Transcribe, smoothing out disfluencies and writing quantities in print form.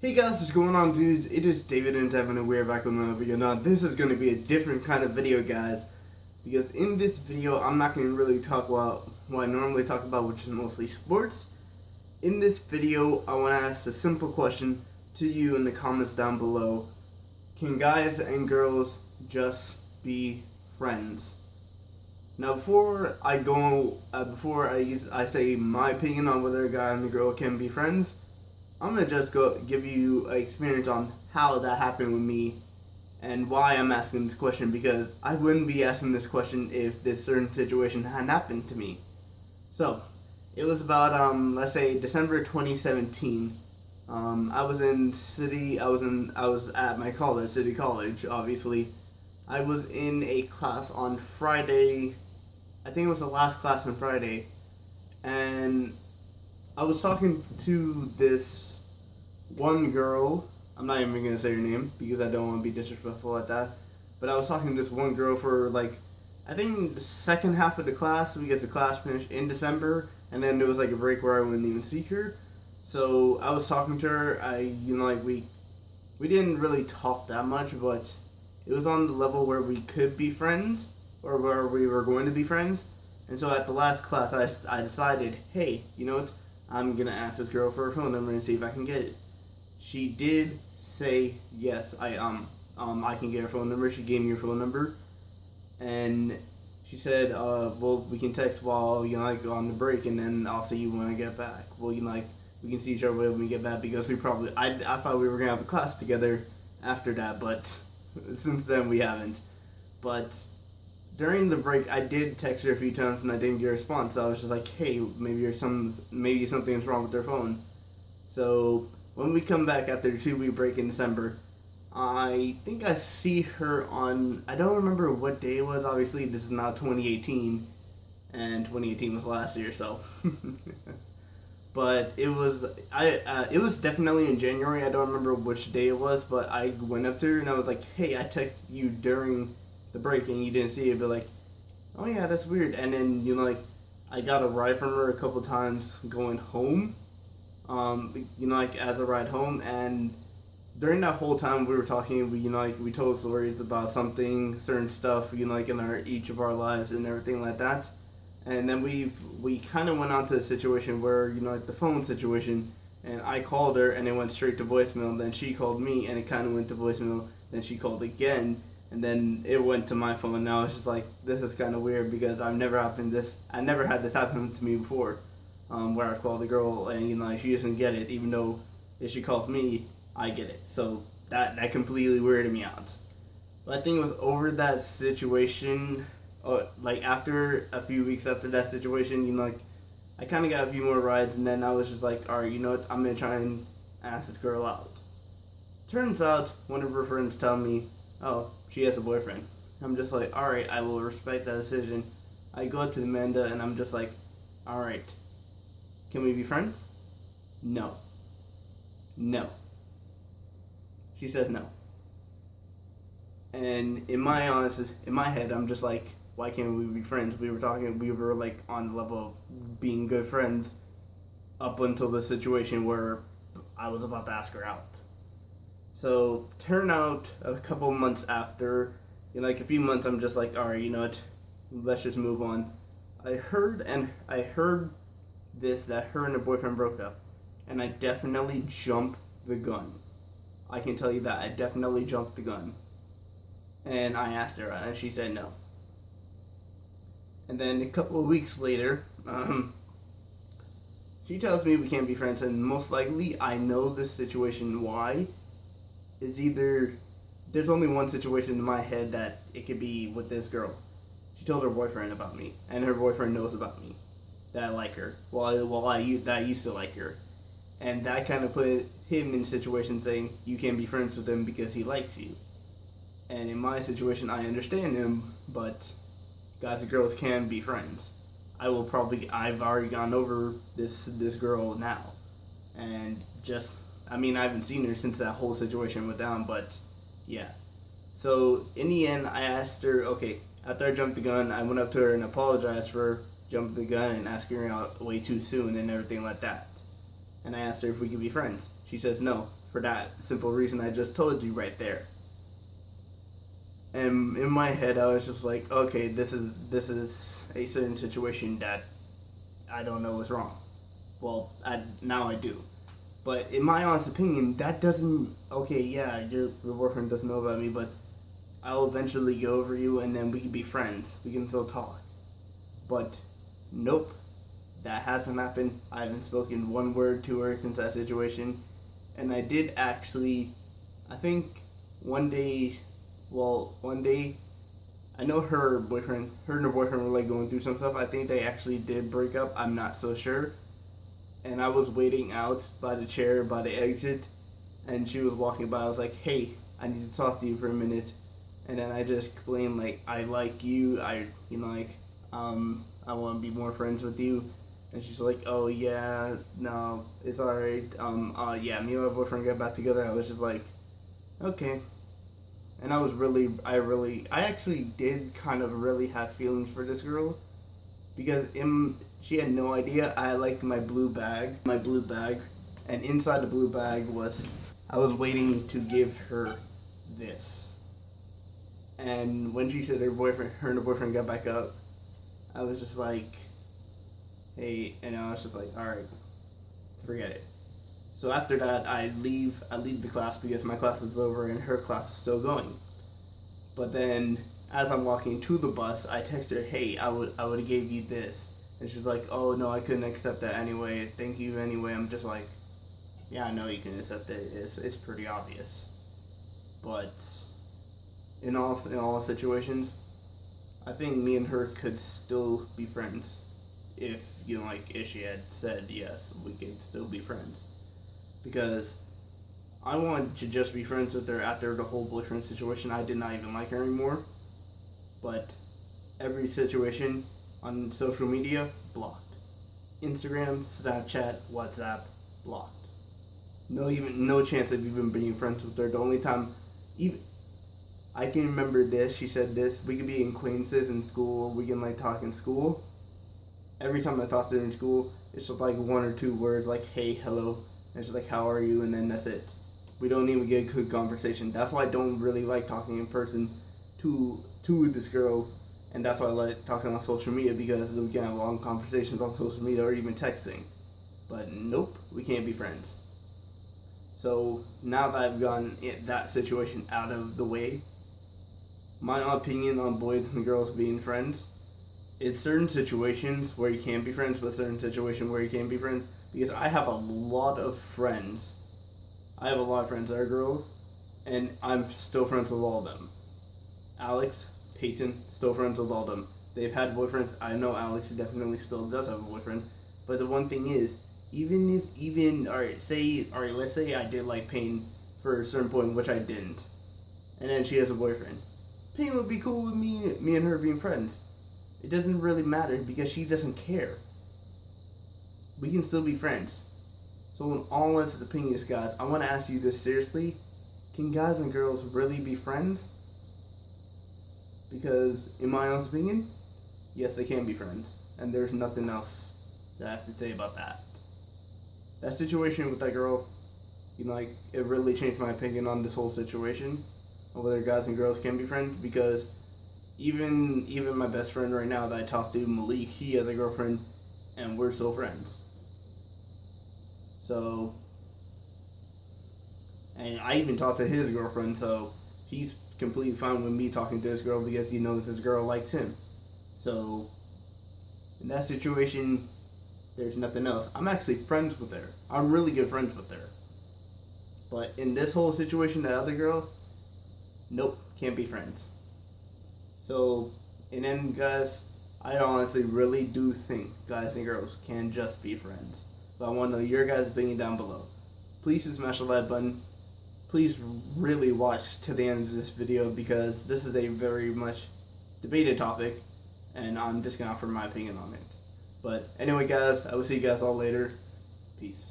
Hey guys, what's going on, dudes? It is David and Devin, and we're back with another video. Now, this is going to be a different kind of video, guys, because in this video, I'm not going to really talk about what I normally talk about, which is mostly sports. In this video, I want to ask a simple question to you in the comments down below. Can guys and girls just be friends? Now, before I say my opinion on whether a guy and a girl can be friends, I'm gonna just give you an experience on how that happened with me and why I'm asking this question, because I wouldn't be asking this question if this certain situation hadn't happened to me. So, it was about let's say December 2017. I was at my college, City College, obviously. I was in a class on Friday. I think it was the last class on Friday, and I was talking to this one girl. I'm not even gonna say her name because I don't want to be disrespectful at that. But I was talking to this one girl for I think the second half of the class, because the class finished in December, and then there was like a break where I wouldn't even see her. So I was talking to her. We didn't really talk that much, but it was on the level where we could be friends, or where we were going to be friends. And so at the last class, I decided, hey, you know what? I'm gonna ask this girl for her phone number and see if I can get it. She did say yes. I can get her phone number. She gave me her phone number, and she said, well, we can text while on the break, and then I'll see you when I get back. Well, we can see each other when we get back, because I thought we were gonna have a class together after that, but since then we haven't. But during the break, I did text her a few times and I didn't get a response. So I was just like, hey, maybe something's wrong with their phone. So when we come back after the 2-week break in December, I think I see her on, I don't remember what day it was. Obviously, this is now 2018, and 2018 was last year, so. But it was definitely in January. I don't remember which day it was, but I went up to her and I was like, hey, I texted you during the break and you didn't see it, but like, oh yeah, that's weird. And then I got a ride from her a couple times going home, as a ride home. And during that whole time we were talking, we told stories about certain stuff, in each of our lives and everything like that. And then we kind of went on to a situation where the phone situation, and I called her and it went straight to voicemail. Then she called me and it kind of went to voicemail. Then she called again, and then it went to my phone. Now it's just like, this is kind of weird, because I never had this happen to me before, where I've called a girl and she doesn't get it, even though if she calls me, I get it. So that completely weirded me out. But I think it was over that situation. After a few weeks after that situation, I kind of got a few more rides, and then I was just like, all right, you know what? I'm gonna try and ask this girl out. Turns out one of her friends tell me, oh, she has a boyfriend. I'm just like, all right, I will respect that decision. I go to Amanda and I'm just like, all right, can we be friends? No. No. She says no. And in my head, I'm just like, why can't we be friends? We were like on the level of being good friends up until the situation where I was about to ask her out. So turn out a couple months after, a few months, I'm just like, all right, you know what? Let's just move on. I heard that her and her boyfriend broke up, and I definitely jumped the gun. I can tell you that I definitely jumped the gun. And I asked her, and she said no. And then a couple of weeks later, she tells me we can't be friends, and most likely I know this situation why. Is either there's only one situation in my head that it could be with this girl. She told her boyfriend about me, and her boyfriend knows about me, that I like her. That I used to like her, and that kind of put him in a situation saying you can't be friends with him because he likes you. And in my situation, I understand him, but guys and girls can be friends. I've already gone over this girl now, and I haven't seen her since that whole situation went down, but yeah. So in the end, I asked her, okay, after I jumped the gun, I went up to her and apologized for jumping the gun and asking her out way too soon and everything like that. And I asked her if we could be friends. She says no. for that simple reason I just told you right there. And in my head, I was just like, okay, this is a certain situation that I don't know what's wrong. Well, now I do. But in my honest opinion, that doesn't. Okay, yeah, your boyfriend doesn't know about me, but I'll eventually get over you, and then we can be friends. We can still talk. But nope, that hasn't happened. I haven't spoken one word to her since that situation, and I did actually. I think one day, I know her and her boyfriend were like going through some stuff. I think they actually did break up. I'm not so sure. And I was waiting out by the chair by the exit, and she was walking by. I was like, "Hey, I need to talk to you for a minute." And then I just explained like, "I like you. I want to be more friends with you." And she's like, "Oh yeah, no, it's alright. Yeah, me and my boyfriend got back together." I was just like, "Okay." And I actually did kind of really have feelings for this girl because she had no idea I liked my blue bag, and inside the blue bag I was waiting to give her this. And when she said her and her boyfriend got back up, I was just like, hey, and I was just like, all right, forget it. So after that, I leave the class because my class is over and her class is still going. But then, as I'm walking to the bus, I text her, "Hey, I would have gave you this," and she's like, "Oh no, I couldn't accept that anyway. Thank you anyway." I'm just like, "Yeah, I know you can accept it. It's pretty obvious." But in all situations, I think me and her could still be friends if if she had said yes, we could still be friends. Because I wanted to just be friends with her after the whole boyfriend situation. I did not even like her anymore. But every situation on social media, blocked. Instagram, Snapchat, WhatsApp, blocked. No chance of even being friends with her. The only time, even I can remember this. She said this. We could be acquaintances in school. We can like talk in school. Every time I talk to her in school, it's just like one or two words like "Hey, hello," and she's like, "How are you?" and then that's it. We don't even get a good conversation. That's why I don't really like talking in person to this girl, and that's why I like talking on social media because we can have long conversations on social media or even texting. But nope, we can't be friends. So now that I've gotten that situation out of the way, my opinion on boys and girls being friends, it's certain situations where you can't be friends, but certain situations where you can be friends. Because I have a lot of friends. I have a lot of friends that are girls, and I'm still friends with all of them. Alex, Peyton, still friends with all of them. They've had boyfriends. I know Alex definitely still does have a boyfriend. But the one thing is, let's say I did like Payne for a certain point, which I didn't, and then she has a boyfriend. Payne would be cool with me and her being friends. It doesn't really matter because she doesn't care. We can still be friends. So in all honest opinions, guys, I want to ask you this seriously. Can guys and girls really be friends? Because in my honest opinion, yes, they can be friends. And there's nothing else that I have to say about that. That situation with that girl, it really changed my opinion on this whole situation. On whether guys and girls can be friends. Because even my best friend right now that I talk to, Malik, he has a girlfriend, and we're still friends. So, and I even talked to his girlfriend, so he's completely fine with me talking to this girl because he knows this girl likes him. So, in that situation, there's nothing else. I'm actually friends with her. I'm really good friends with her. But in this whole situation, that other girl, nope, can't be friends. So, and then, guys, I honestly really do think guys and girls can just be friends. But I want to know your guys' opinion down below. Please smash the like button. Please really watch to the end of this video because this is a very much debated topic, and I'm just going to offer my opinion on it. But anyway, guys, I will see you guys all later. Peace.